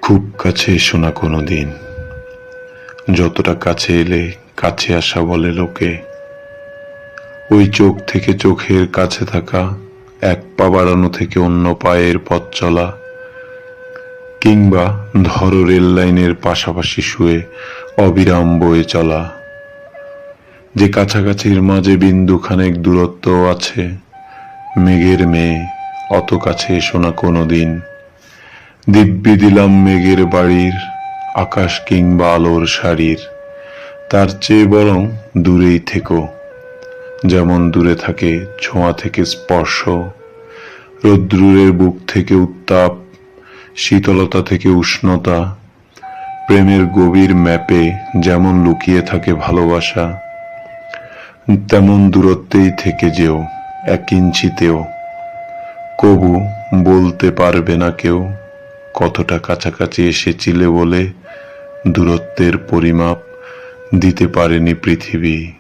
খুব কাছে এসো না কোনোদিন, যতটা কাছে এলে কাছে আসা বলে লোকে। ওই চোখ থেকে চোখের কাছে থাকা, এক পা বাড়ানো থেকে অন্য পায়ের পথ চলা, কিংবা ধরো রেল লাইনের পাশাপাশি শুয়ে অবিরাম বয়ে চলা। যে কাছাকাছির মাঝে বিন্দুখানেক দূরত্ব আছে, মেঘের মেয়ে অত কাছে এসো না কোনোদিন। দিব্যি দিলাম মেঘের বাড়ির, আকাশ কিংবা আলোর শাড়ির, তার চেয়ে বরং দূরেই থেকো। যেমন দূরে থাকে ছোঁয়া থেকে স্পর্শ, রৌদ্রের বুক থেকে উত্তাপ, শীতলতা থেকে উষ্ণতা। প্রেমের গভীর ম্যাপে যেমন লুকিয়ে থাকে ভালোবাসা, তেমন দূরত্বেই থেকে যেও এক ইঞ্চিতেও। কবু বলতে পারবে না কেউ কতটা কাছাকাছি এসেছিলে বলে দূরত্বের পরিমাপ দিতে পারেনি পৃথিবী।